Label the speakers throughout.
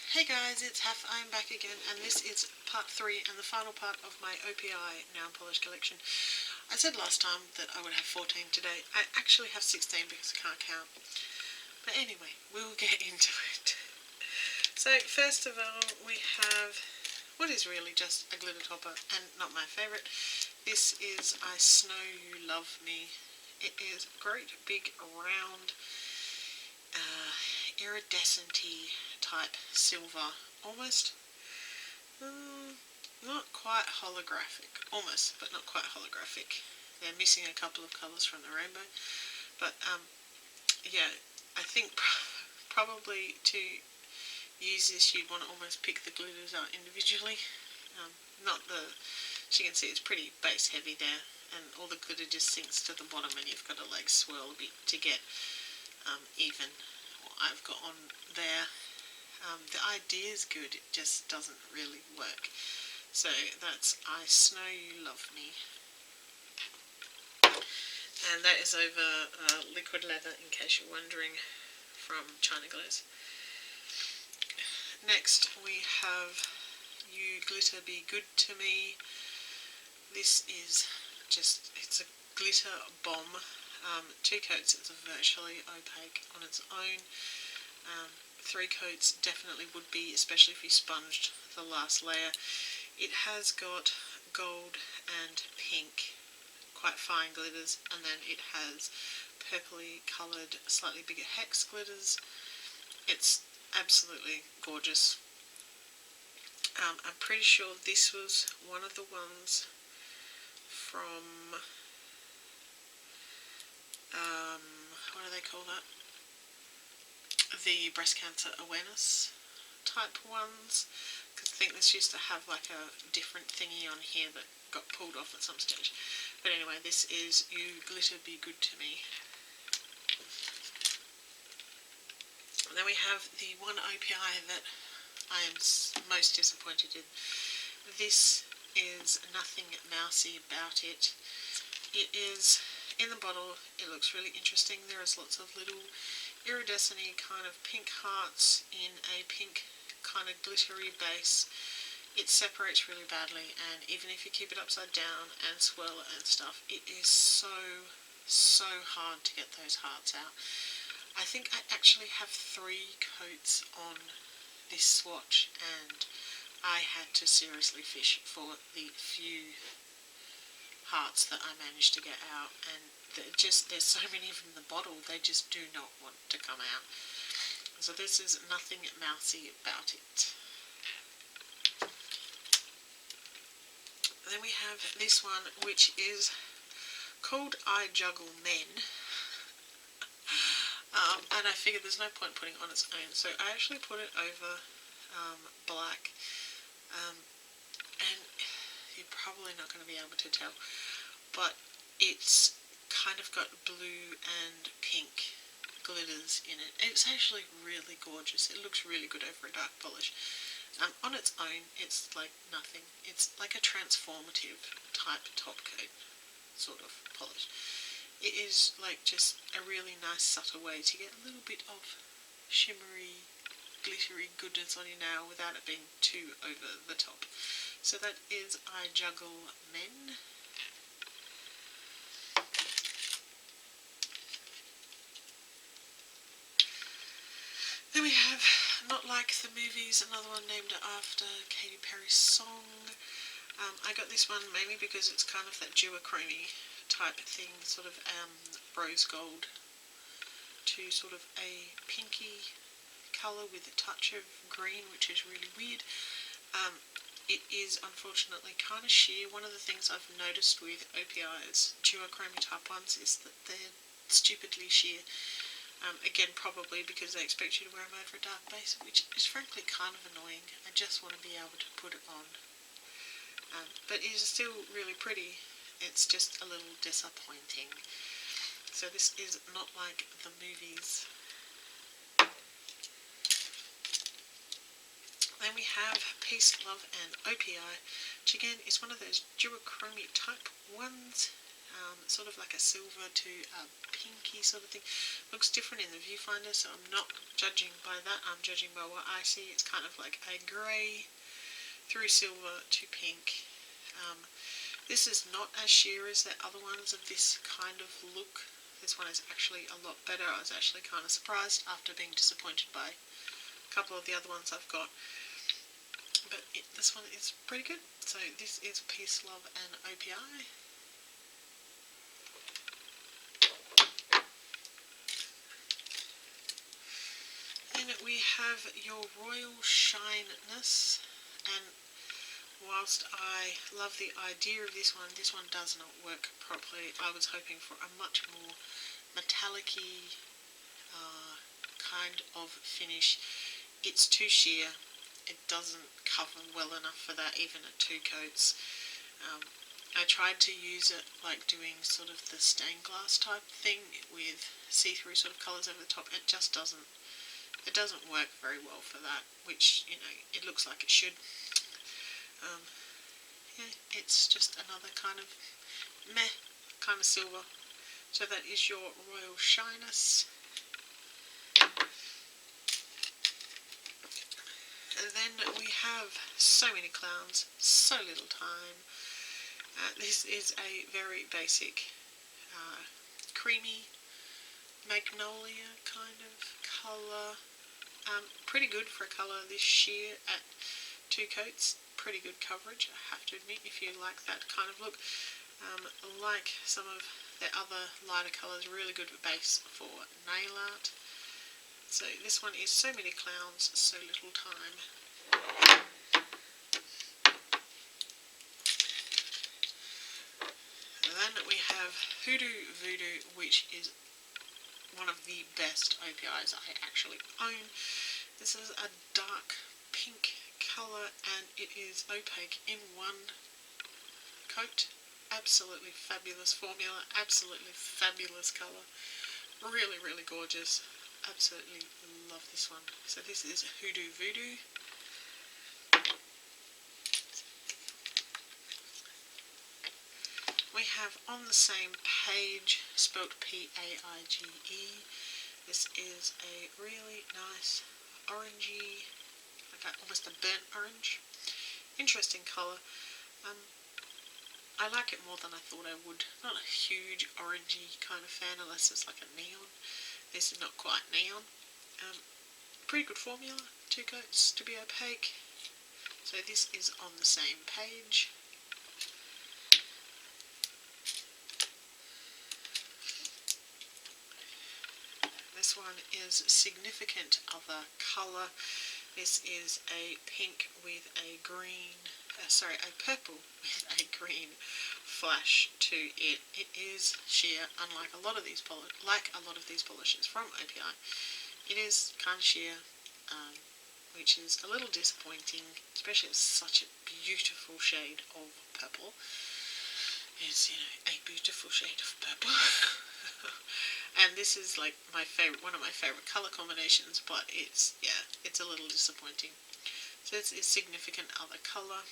Speaker 1: Hey guys, it's Haff. I'm back again, and this is part 3 and the final part of my OPI nail polish collection. I said last time that I would have 14 today. I actually have 16 because I can't count. But anyway, we'll get into it. So first of all, we have what is really just a glitter topper, and not my favourite. This is I Snow You Love Me. It is great big round iridescent-y type silver, almost not quite holographic, almost, but not quite holographic. They're missing a couple of colours from the rainbow, but yeah, I think probably to use this you'd want to almost pick the glitters out individually. Not the, as you can see, it's pretty base heavy there, and all the glitter just sinks to the bottom, and you've got to like swirl a bit to get even what I've got on there. The idea is good, it just doesn't really work. So that's I Snow You Love Me, and that is over liquid leather, in case you're wondering, from China Glaze. Next we have You Glitter Be Good to Me. This is just, it's a glitter bomb. 2 coats, it's virtually opaque on its own. 3 coats definitely would be, especially if you sponged the last layer. It has got gold and pink, quite fine glitters, and then it has purpley coloured, slightly bigger hex glitters. It's absolutely gorgeous. I'm pretty sure this was one of the ones from what do they call that? The breast cancer awareness type ones, because I think this used to have like a different thingy on here that got pulled off at some stage. But anyway, this is You Glitter Be Good to Me. And then we have the one OPI that I am most disappointed in. This is nothing mousy about it. It is, in the bottle, it looks really interesting. There is lots of little iridescent-y kind of pink hearts in a pink kind of glittery base. It separates really badly, and even if you keep it upside down and swirl it and stuff, it is so hard to get those hearts out. I think I actually have 3 coats on this swatch, and I had to seriously fish for the few hearts that I managed to get out, and there's so many of them in the bottle, they just do not want to come out. So this is nothing mousy about it. Then we have this one, which is called I Juggle Men. And I figured there's no point putting it on its own, so I actually put it over black, and you're probably not going to be able to tell, but it's kind of got blue and pink glitters in it. It's actually really gorgeous. It looks really good over a dark polish. On its own, it's like nothing. It's like a transformative type top coat sort of polish. It is like just a really nice subtle way to get a little bit of shimmery, glittery goodness on your nail without it being too over the top. So that is I Juggle Men. Then we have Not Like the Movies, another one named after Katy Perry's song. I got this one mainly because it's kind of that duochrome type thing, sort of rose gold to sort of a pinky colour with a touch of green, which is really weird. It is unfortunately kind of sheer. One of the things I've noticed with OPI's duochrome type ones is that they're stupidly sheer. Again, probably because they expect you to wear them over a dark base, which is frankly kind of annoying. I just want to be able to put it on. But it is still really pretty. It's just a little disappointing. So this is Not Like the Movies. Then we have Peace, Love and OPI, which again is one of those duochrome type ones. sort of like a silver to a pinky sort of thing. Looks different in the viewfinder, so I'm not judging by that, I'm judging by what I see. It's kind of like a grey through silver to pink. This is not as sheer as the other ones of this kind of look. This one is actually a lot better. I was actually kind of surprised after being disappointed by a couple of the other ones I've got. But this one is pretty good. So this is Peace, Love and OPI. Then we have your Royal Shyness, and whilst I love the idea of this one does not work properly. I was hoping for a much more metallic-y kind of finish. It's too sheer. It doesn't cover well enough for that, even at 2 coats. I tried to use it like doing sort of the stained glass type thing with see-through sort of colours over the top. It just doesn't work very well for that, which, you know, it looks like it should. Yeah, it's just another kind of meh kind of silver. So that is your Royal Shyness. And then we have so many clowns, so little time. This is a very basic creamy magnolia kind of colour. Pretty good for a colour this sheer at 2 coats. Pretty good coverage, I have to admit, if you like that kind of look. Like some of the other lighter colours, really good base for nail art. So this one is so many clowns, so little time. And then we have Hoodoo Voodoo, which is one of the best OPIs I actually own. This is a dark pink colour and it is opaque in 1 coat. Absolutely fabulous formula, absolutely fabulous colour. Really, really gorgeous. Absolutely love this one. So this is Hoodoo Voodoo. We have on the same page, spelt P-A-I-G-E. This is a really nice orangey, like almost a burnt orange. Interesting colour. I like it more than I thought I would. Not a huge orangey kind of fan unless it's like a neon. This is not quite neon. Pretty good formula, 2 coats to be opaque. So this is on the same page. This one is Significant Other colour. This is a pink with a green, a purple with a green flash to it. It is sheer, unlike a lot of these polishes from OPI. It is kind of sheer, which is a little disappointing, especially as such a beautiful shade of purple. It's, you know, a beautiful shade of purple. And this is like one of my favourite colour combinations, but it's a little disappointing. So this is Significant Other colour.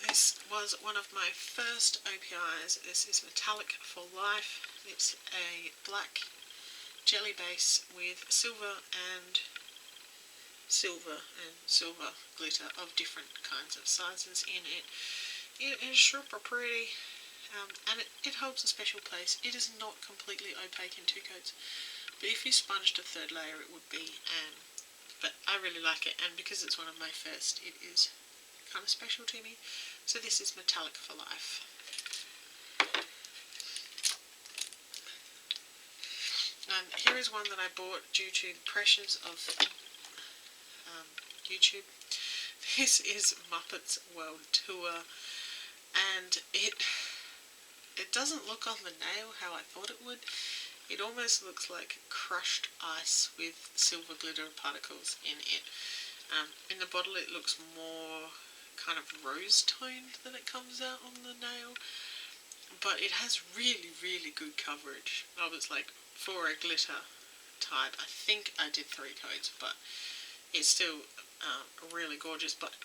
Speaker 1: This was one of my first OPIs. This is Metallic For Life. It's a black jelly base with silver glitter of different kinds of sizes in it. It is super pretty, and it holds a special place. It is not completely opaque in 2 coats, but if you sponged a 3rd layer it would be, but I really like it, and because it's one of my first, it is kind of special to me. So this is Metallic For Life. And here is one that I bought due to the pressures of YouTube. This is Muppets World Tour, and it doesn't look on the nail how I thought it would. It almost looks like crushed ice with silver glitter particles in it. In the bottle it looks more kind of rose toned than it comes out on the nail, but it has really, really good coverage. I was like, for a glitter type, I think I did 3 coats, but it's still really gorgeous, but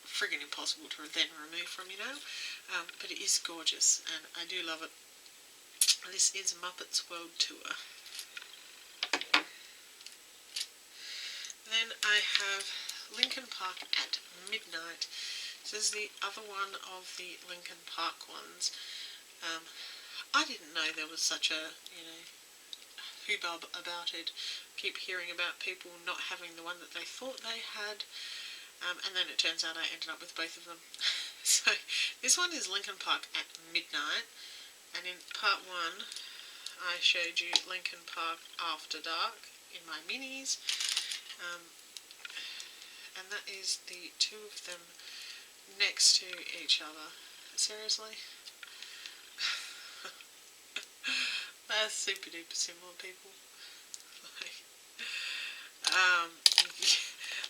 Speaker 1: friggin' impossible to then remove from your nail. But it is gorgeous, and I do love it. This is Muppets World Tour. Then I have Linkin Park at Midnight. This is the other one of the Linkin Park ones. I didn't know there was such a, hubbub about it. Keep hearing about people not having the one that they thought they had, and then it turns out I ended up with both of them. So this one is Linkin Park at Midnight, and in part 1 I showed you Linkin Park After Dark in my minis, and that is the two of them next to each other. Seriously? They're super duper similar, people.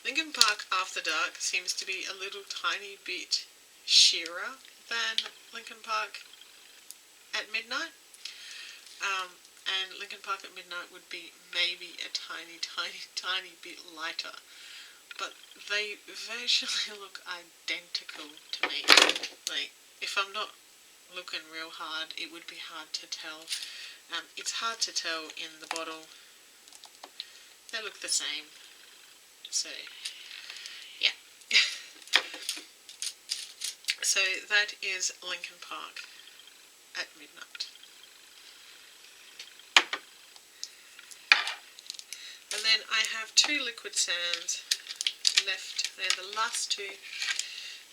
Speaker 1: Linkin Park After Dark seems to be a little tiny bit sheerer than Linkin Park at Midnight. And Linkin Park at Midnight would be maybe a tiny bit lighter. But they virtually look identical to me. Like, if I'm not looking real hard, it would be hard to tell. It's hard to tell in the bottle. They look the same. So, yeah. So that is Linkin Park at Midnight. And then I have 2 liquid sands left. They're the last 2.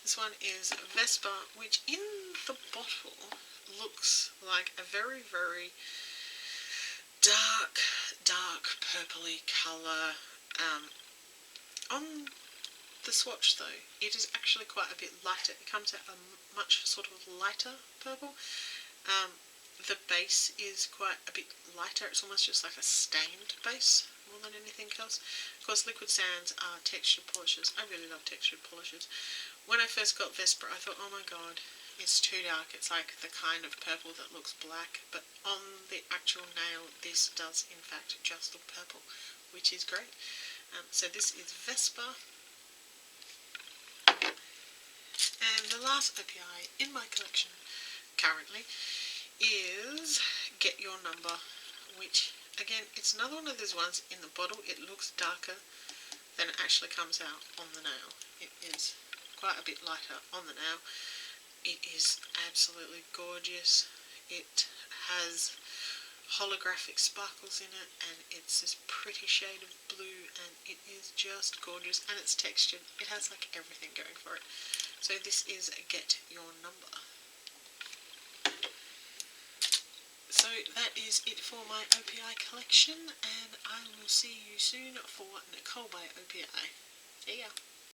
Speaker 1: This one is Vespa, which in the bottle looks like a very, very dark purpley colour. On the swatch though, it is actually quite a bit lighter. It comes out a much sort of lighter purple. The base is quite a bit lighter. It's almost just like a stained base more than anything else. Of course, liquid sands are textured polishes. I really love textured polishes. When I first got Vespa, I thought, oh my god, it's too dark. It's like the kind of purple that looks black. But on the actual nail, this does in fact just look purple, which is great. So this is Vespa. And the last OPI in my collection currently is Get Your Number, which again, it's another one of those ones in the bottle. It looks darker than it actually comes out on the nail. It is quite a bit lighter on the nail. It is absolutely gorgeous. It has holographic sparkles in it, and it's this pretty shade of blue, and it is just gorgeous, and it's textured. It has like everything going for it. So this is Get Your Number. So that is it for my OPI collection, and I will see you soon for Nicole by OPI. See ya.